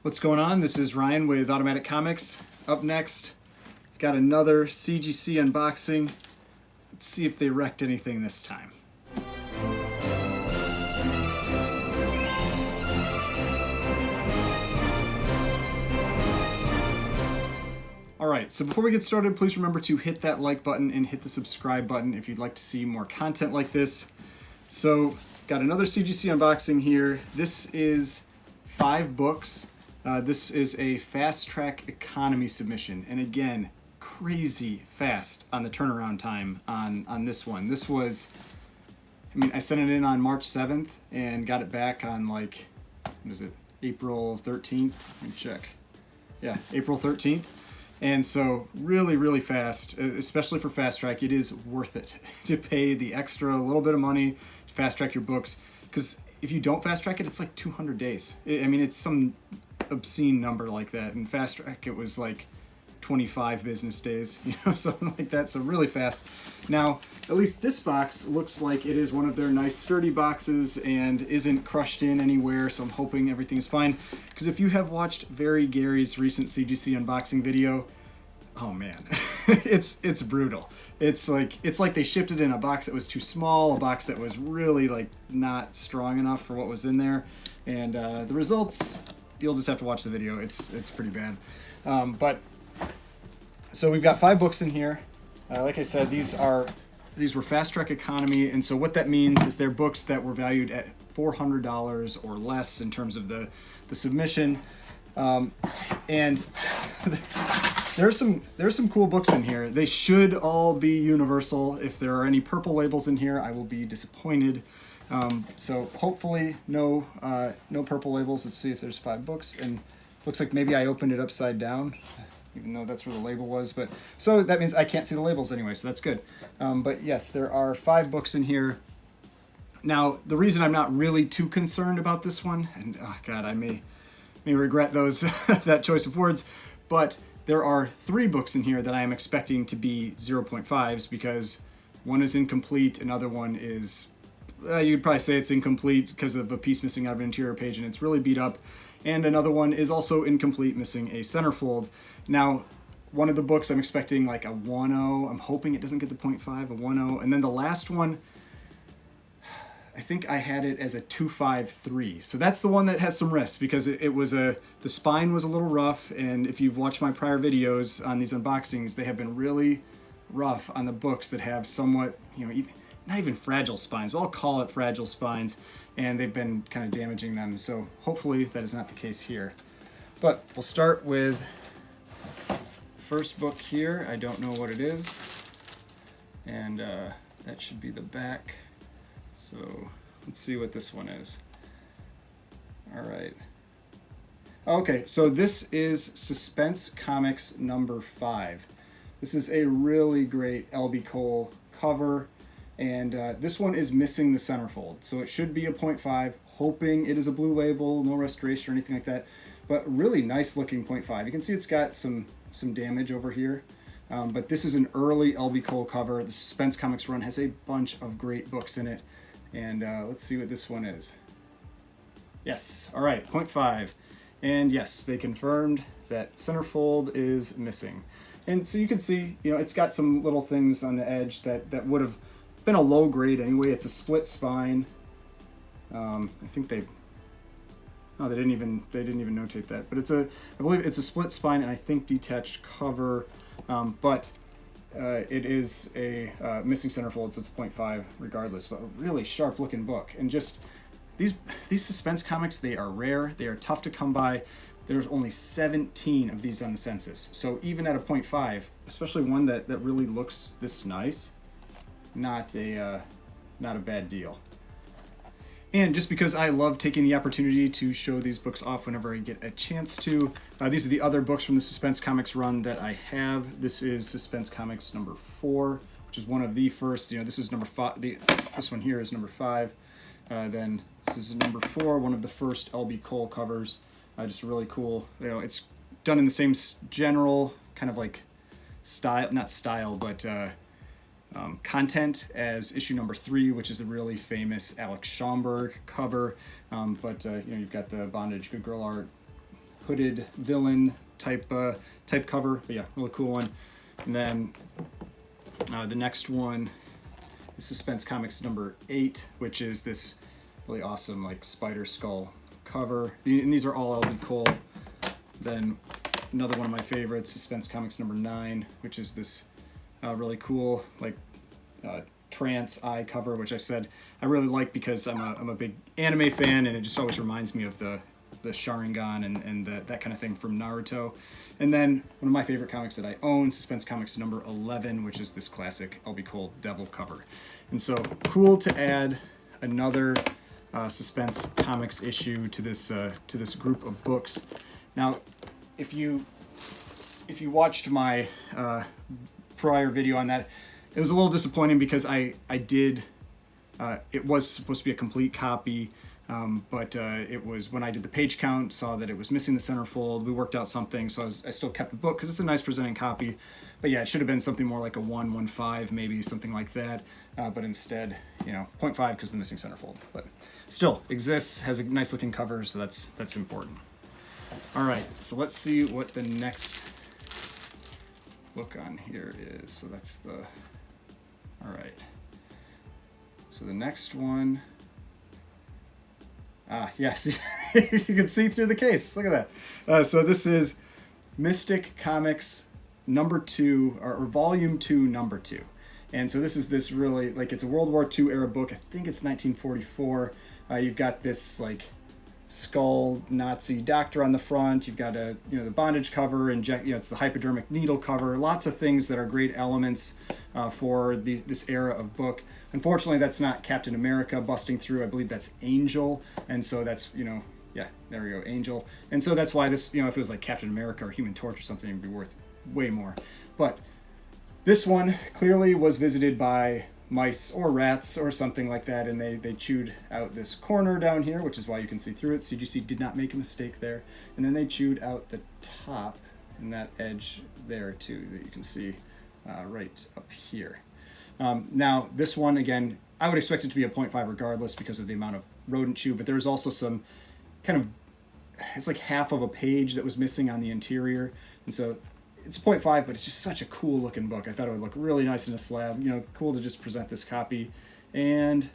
What's going on? This is Ryan with Automatic Comics. Up next, I've got another CGC unboxing. Let's see if they wrecked anything this time. Alright, so before we get started, please remember to hit that like button and hit the subscribe button if you'd like to see more content like this. So, got another CGC unboxing here. This is 5 books. This is a fast track economy submission, and again, crazy fast on the turnaround time on this one. This was, I sent it in on March 7th and got it back on what is it, April 13th? Let me check. Yeah, April 13th. And so really fast, especially for fast track. It is worth it to pay the extra little bit of money to fast track your books, because if you don't fast track it, it's like 200 days. It's some obscene number like that. In fast track it was like 25 business days, something like that. So really fast. Now, at least this box looks like it is one of their nice sturdy boxes and isn't crushed in anywhere, so I'm hoping everything is fine. Because if you have watched Gary's recent CGC unboxing video, oh man, it's brutal. It's like they shipped it in a box that was too small, a box that was really not strong enough for what was in there, and the results, you'll just have to watch the video. It's pretty bad. So we've got 5 books in here. Like I said, these were fast track economy, and so what that means is they're books that were valued at $400 or less in terms of the submission, and there's some cool books in here. They should all be universal. If there are any purple labels in here, I will be disappointed. So hopefully no purple labels. Let's see if there's 5 books, and looks like maybe I opened it upside down, even though that's where the label was. But so that means I can't see the labels anyway, so that's good. But yes, there are 5 books in here. Now, the reason I'm not really too concerned about this one, and oh god, I may regret those that choice of words, but there are 3 books in here that I am expecting to be 0.5s, because one is incomplete, another one is, you'd probably say it's incomplete because of a piece missing out of an interior page and it's really beat up, and another one is also incomplete, missing a centerfold. Now, one of the books I'm expecting like a 1.0. I'm hoping it doesn't get the 0.5, a 1.0, and then the last one, I think I had it as a 2.53. So that's the one that has some risks, because the spine was a little rough, and if you've watched my prior videos on these unboxings, they have been really rough on the books that have somewhat, not even fragile spines, but I'll call it fragile spines, and they've been kind of damaging them. So hopefully that is not the case here. But we'll start with the first book here. I don't know what it is, and that should be the back. So let's see what this one is. All right. Okay, so this is Suspense Comics number 5. This is a really great L.B. Cole cover, and this one is missing the centerfold, so it should be a 0.5. Hoping it is a blue label, no restoration or anything like that, but really nice looking 0.5. You can see it's got some damage over here. But this is an early L.B. Cole cover. The Suspense Comics run has a bunch of great books in it. And let's see what this one is. Yes, all right, 0.5. And yes, they confirmed that centerfold is missing. And so you can see, it's got some little things on the edge that would have been a low grade anyway. It's a split spine. I think they didn't even notate that. But I believe it's a split spine, and I think detached cover. But it is a missing centerfold, so it's 0.5 regardless, but a really sharp looking book. And just these Suspense Comics, they are rare, they are tough to come by. There's only 17 of these on the census, so even at a 0.5, especially one that really looks this nice, not a bad deal. And just because I love taking the opportunity to show these books off whenever I get a chance to, these are the other books from the Suspense Comics run that I have. This is Suspense Comics number 4, which is one of the first. This is number 5. This one here is number 5. Then this is number 4, one of the first L.B. Cole covers. Just really cool. It's done in the same general kind of like style, not style, but content as issue number 3, which is the really famous Alex Schomburg cover. You've got the bondage, good girl art, hooded villain type cover. But yeah, really cool one. And then the next one is Suspense Comics number 8, which is this really awesome like spider skull cover. And these are all LB Cole. Then another one of my favorites, Suspense Comics number 9, which is this really cool like trance eye cover, which I said I really like because I'm a big anime fan, and it just always reminds me of the Sharingan and that kind of thing from Naruto. And then one of my favorite comics that I own, Suspense Comics number 11, which is this classic LB Cole Devil cover. And so cool to add another Suspense Comics issue to this group of books. Now, if you watched my prior video on that, it was a little disappointing because I did, it was supposed to be a complete copy, but it was, when I did the page count, saw that it was missing the centerfold. We worked out something, so I still kept the book because it's a nice presenting copy. But yeah, it should have been something more like a 1.15, maybe something like that. But instead, 0.5 because of the missing centerfold. But still exists, has a nice looking cover, so that's important. All right, so let's see what the next book on here is. So that's the, all right. So the next one, yes, you can see through the case. Look at that. So this is Mystic Comics number 2, or volume 2, number 2. And so this is this really, like, it's a World War II era book. I think it's 1944. You've got this like skull Nazi doctor on the front. You've got the bondage cover, and it's the hypodermic needle cover. Lots of things that are great elements for this era of book. Unfortunately, that's not Captain America busting through. I believe that's Angel, and so that's yeah, there we go, Angel. And so that's why this, if it was like Captain America or Human Torch or something, it'd be worth way more. But this one clearly was visited by mice or rats or something like that, and they chewed out this corner down here, which is why you can see through it. CGC did not make a mistake there. And then they chewed out the top and that edge there too, that you can see right up here. Now this one, again, I would expect it to be a 0.5 regardless because of the amount of rodent chew, but there's also some kind of, it's like half of a page that was missing on the interior, and so it's a 0.5, but it's just such a cool looking book. I thought it would look really nice in a slab. Cool to just present this copy. And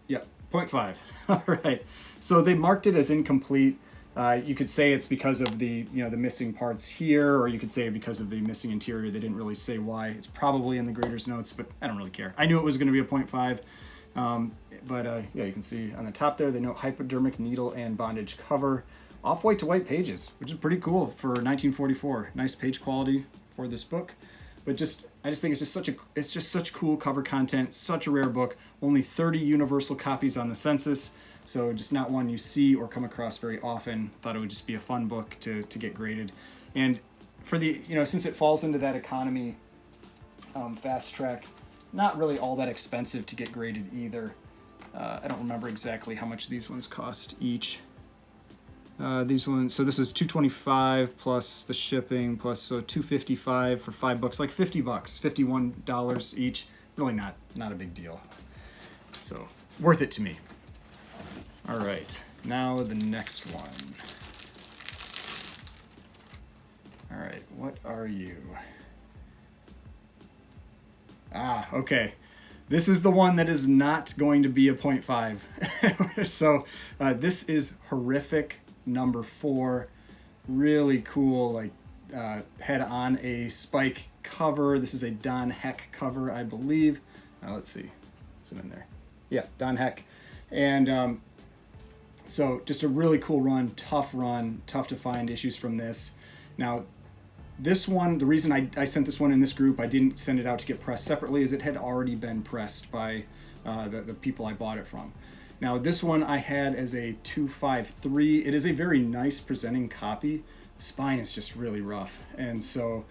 yeah, 0.5. All right. So they marked it as incomplete. You could say it's because of the the missing parts here, or you could say because of the missing interior. They didn't really say why. It's probably in the grader's notes, but I don't really care. I knew it was going to be a 0.5. Yeah, you can see on the top there, they note hypodermic needle and bondage cover. Off-white to white pages, which is pretty cool for 1944. Nice page quality for this book, but I just think it's just such cool cover content. Such a rare book. Only 30 universal copies on the census, so just not one you see or come across very often. Thought it would just be a fun book to get graded, and for the since it falls into that economy fast track, not really all that expensive to get graded either. I don't remember exactly how much these ones cost each. These ones, so this is $225 plus the shipping, plus so $255 for $5, like $50, $51 each. Really not a big deal. So worth it to me. All right, now the next one. All right, what are you? Okay. This is the one that is not going to be a 0.5. So this is Horrific number 4. Really cool, like head on a spike cover. This is a Don Heck cover, I believe. Let's see, is it in there? Yeah, Don Heck. And so just a really cool run, tough to find issues from this. Now this one, the reason I sent this one in this group, I didn't send it out to get pressed separately, is it had already been pressed by the people I bought it from. Now this one I had as a 253. It is a very nice presenting copy. The spine is just really rough, and so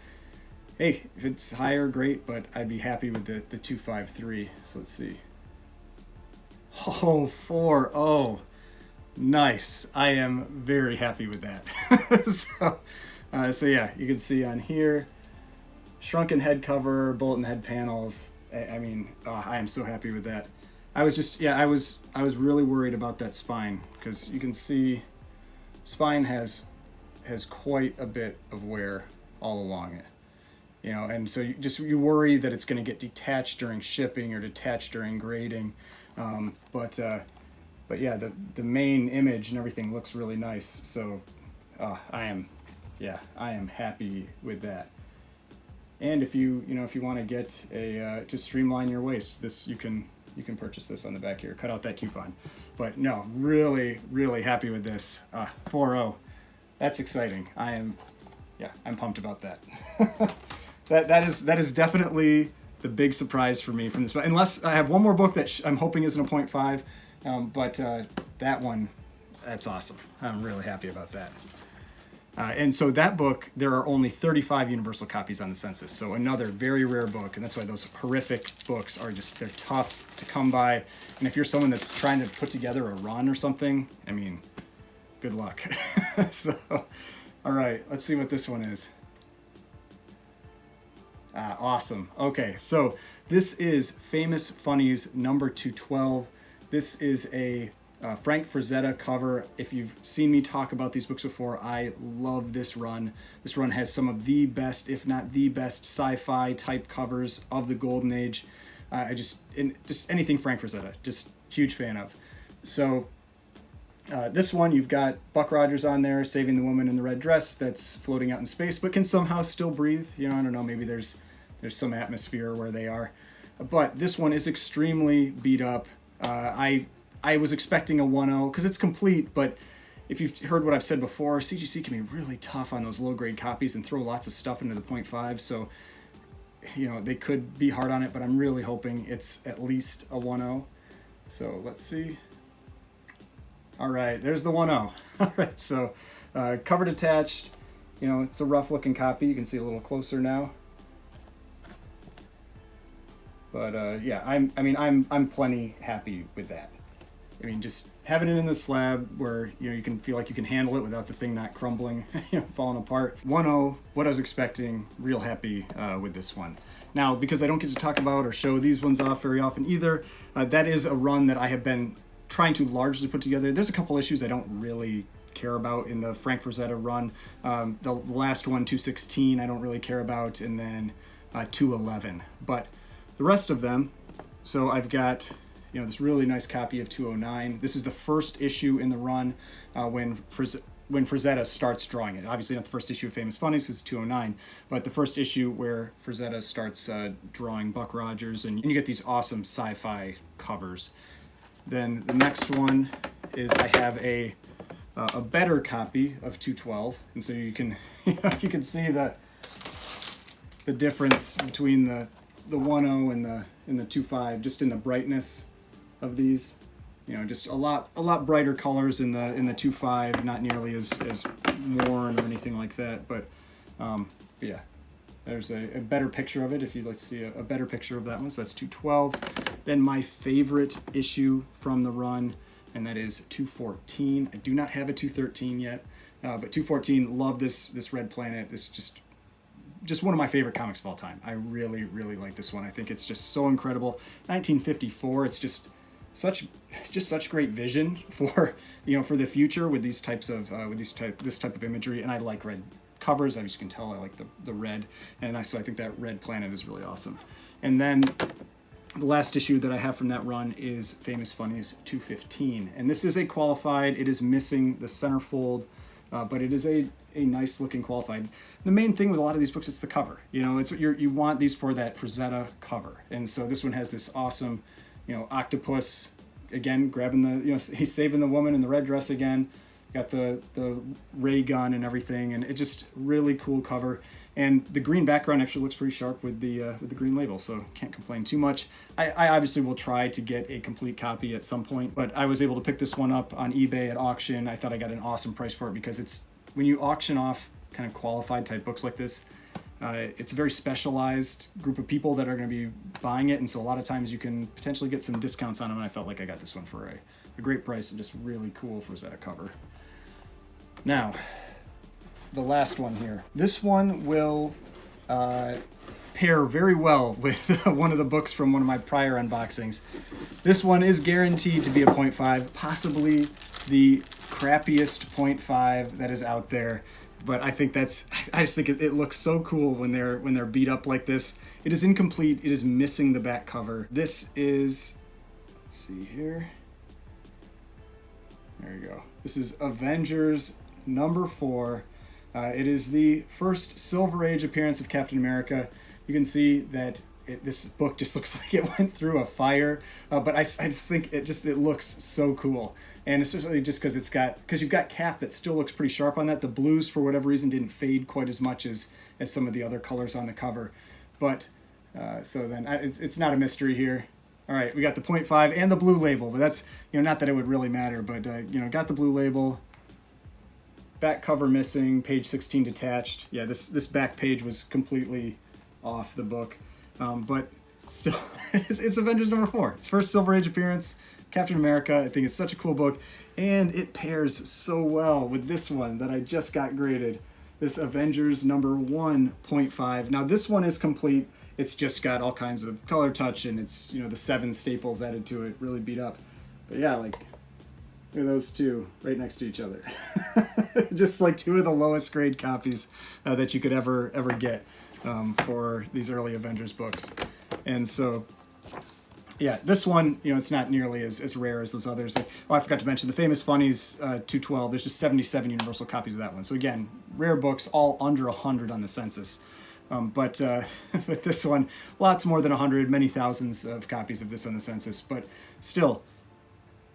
hey, if it's higher, great, but I'd be happy with the 253. So let's see. Oh, 4. Oh, nice. I am very happy with that. So yeah, you can see on here, shrunken head cover, bulletin head panels. I mean, I am so happy with that. I was really worried about that spine, because you can see spine has has quite a bit of wear all along it. You know, and so you worry that it's going to get detached during shipping or detached during grading. But yeah, the main image and everything looks really nice. So I am happy with that. And if you want to get to streamline your waste, you can purchase this on the back here. Cut out that coupon. But no, really, really happy with this. 4.0. That's exciting. I'm pumped about that. that is definitely the big surprise for me from this. Unless I have one more book that I'm hoping isn't a 0.5, but that one, that's awesome. I'm really happy about that. And so that book, there are only 35 universal copies on the census. So another very rare book, and that's why those horrific books are they're tough to come by. And if you're someone that's trying to put together a run or something, I mean, good luck. So, all right, let's see what this one is. Awesome. Okay, so this is Famous Funnies number 212. This is a Frank Frazetta cover. If you've seen me talk about these books before, I love this run. This run has some of the best, if not the best, sci-fi type covers of the golden age. Just anything Frank Frazetta, just huge fan of. So this one, you've got Buck Rogers on there saving the woman in the red dress that's floating out in space, but can somehow still breathe. You know, I don't know, maybe there's some atmosphere where they are. But this one is extremely beat up. I was expecting a 1.0 because it's complete, but if you've heard what I've said before, CGC can be really tough on those low-grade copies and throw lots of stuff into the 0.5, so you know they could be hard on it, but I'm really hoping it's at least a 1.0. So let's see. All right, there's the 1.0. All right, so cover detached. You know, it's a rough-looking copy. You can see a little closer now. But yeah, I'm plenty happy with that. I mean, just having it in the slab where, you know, you can feel like you can handle it without the thing not crumbling, you know, falling apart. 1.0, what I was expecting, real happy with this one. Now, because I don't get to talk about or show these ones off very often either, that is a run that I have been trying to largely put together. There's a couple issues I don't really care about in the Frank Frazetta run. The last one, 216, I don't really care about, and then 211. But the rest of them, so I've got, you know, this really nice copy of 209. This is the first issue in the run when Frazetta starts drawing it. Obviously not the first issue of Famous Funnies because it's 209, but the first issue where Frazetta starts drawing Buck Rogers, and you get these awesome sci-fi covers. Then the next one is I have a better copy of 212, and so you can you can see the difference between the 1.0 and the 2.5, just in the brightness of these. You know, just a lot brighter colors in the 2.5, not nearly as worn or anything like that. But yeah, there's a better picture of it if you'd like to see a better picture of that one. So that's 212. Then my favorite issue from the run, and that is 214. I do not have a 213 yet, but 214, love this Red Planet. This just one of my favorite comics of all time. I really, really like this one. I think it's just so incredible. 1954, it's just such great vision for, you know, for the future with these types of this type of imagery. And I like red covers, as you can tell. I like the red, and so I think that Red Planet is really awesome. And then the last issue that I have from that run is Famous Funnies 215, and this is a qualified. It is missing the centerfold, but it is a nice looking qualified. The main thing with a lot of these books, it's the cover. You know, it's you want these for that Frazetta cover, and so this one has this awesome, you know, octopus again grabbing the, you know, he's saving the woman in the red dress again. Got the ray gun and everything, and it's just really cool cover. And the green background actually looks pretty sharp with the green label, so can't complain too much. I obviously will try to get a complete copy at some point, but I was able to pick this one up on eBay at auction. I thought I got an awesome price for it because it's, when you auction off kind of qualified type books like this, it's a very specialized group of people that are going to be buying it, and so a lot of times you can potentially get some discounts on them, and I felt like I got this one for a great price and just really cool Frazetta cover. Now, the last one here. This one will pair very well with one of the books from one of my prior unboxings. This one is guaranteed to be a 0.5, possibly the crappiest 0.5 that is out there. But I think I just think it looks so cool when they're beat up like this. It is incomplete. It is missing the back cover. This is, let's see here. There you go. This is Avengers #4. It is the first Silver Age appearance of Captain America. You can see that this book just looks like it went through a fire, but I think it looks so cool. And especially just because you've got Cap that still looks pretty sharp on that. The blues, for whatever reason, didn't fade quite as much as some of the other colors on the cover. But so then it's not a mystery here. All right, we got the 0.5 and the blue label, but that's, not that it would really matter, but got the blue label. Back cover missing, page 16 detached. Yeah, this back page was completely off the book, but still, it's Avengers #4. It's first Silver Age appearance. Captain America. I think it's such a cool book, and it pairs so well with this one that I just got graded, this Avengers #1.5. Now this one is complete. It's just got all kinds of color touch, and it's the 7 staples added to it, really beat up. But yeah, like, look at those two right next to each other. Just like 2 of the lowest grade copies that you could ever get for these early Avengers books. And so yeah, this one, it's not nearly as rare as those others. Like, I forgot to mention the famous Funnies 212. There's just 77 universal copies of that one. So again, rare books, all under 100 on the census. But with this one, lots more than 100, many thousands of copies of this on the census. But still,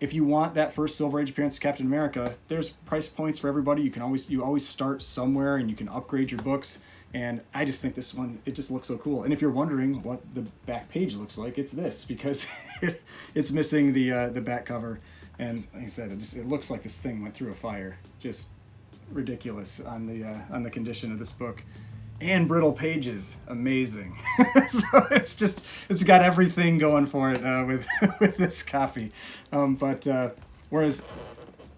if you want that first Silver Age appearance of Captain America, there's price points for everybody. You always start somewhere, and you can upgrade your books. And I just think this one, it just looks so cool. And if you're wondering what the back page looks like, it's this, because it's missing the back cover. And like I said, it looks like this thing went through a fire. Just ridiculous on the condition of this book. And brittle pages, amazing. So it's got everything going for it with this copy. Whereas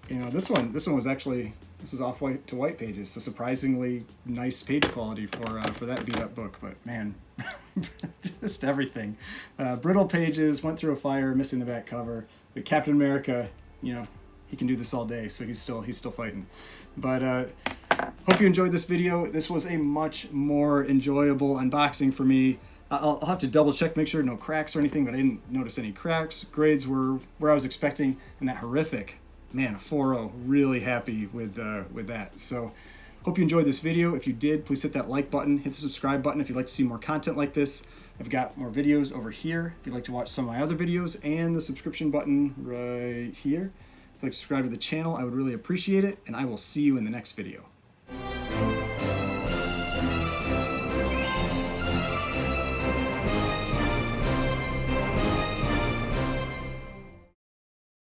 this one was actually. This was off-white to white pages, so surprisingly nice page quality for that beat-up book. But man, just everything. Brittle pages, went through a fire, missing the back cover. But Captain America, he can do this all day, so he's still fighting. But hope you enjoyed this video. This was a much more enjoyable unboxing for me. I'll have to double-check, make sure no cracks or anything, but I didn't notice any cracks. Grades were where I was expecting, and that horrific. Man, a 4.0, really happy with that. So hope you enjoyed this video. If you did, please hit that like button, hit the subscribe button if you'd like to see more content like this. I've got more videos over here if you'd like to watch some of my other videos, and the subscription button right here. If you'd like to subscribe to the channel, I would really appreciate it, and I will see you in the next video.